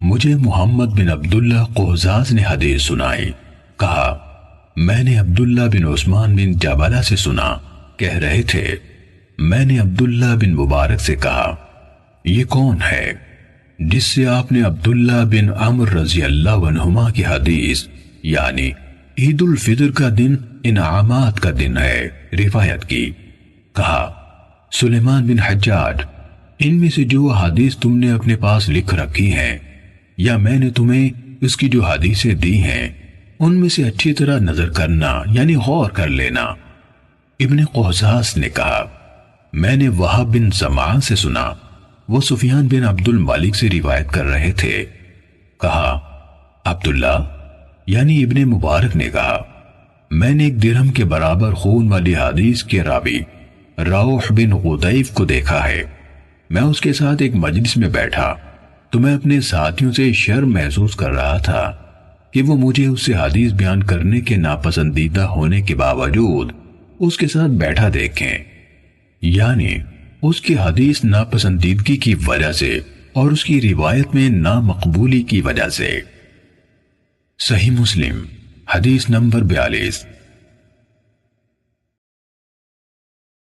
مجھے محمد بن عبداللہ قہزاز نے حدیث سنائی، کہا میں نے عبداللہ بن عثمان بن جبلہ سے سنا، کہہ رہے تھے میں نے عبداللہ بن مبارک سے کہا یہ کون ہے جس سے آپ نے عبداللہ بن عمر رضی اللہ عنہما کی حدیث یعنی عید الفطر کا دن انعامات کا دن ہے روایت کی؟ کہا سلیمان بن حجاج، ان میں سے جو حدیث تم نے اپنے پاس لکھ رکھی ہیں یا میں نے تمہیں اس کی جو حدیثیں دی ہیں ان میں سے اچھی طرح نظر کرنا یعنی غور کر لینا۔ ابن قہزاز نے کہا میں نے وہب بن سمعان سے سنا، وہ سفیان بن عبد الملک سے روایت کر رہے تھے۔ کہا عبداللہ یعنی ابن مبارک نے کہا میں نے ایک درہم کے برابر خون والی حدیث کے راوی روح بن غدیف کو دیکھا ہے، میں اس کے ساتھ ایک مجلس میں بیٹھا تو میں اپنے ساتھیوں سے شرم محسوس کر رہا تھا کہ وہ مجھے اس سے حدیث بیان کرنے کے ناپسندیدہ ہونے کے باوجود اس کے ساتھ بیٹھا دیکھیں، یعنی اس کی حدیث ناپسندیدگی کی وجہ سے اور اس کی روایت میں نامقبولی کی وجہ سے۔ صحیح مسلم حدیث نمبر 42۔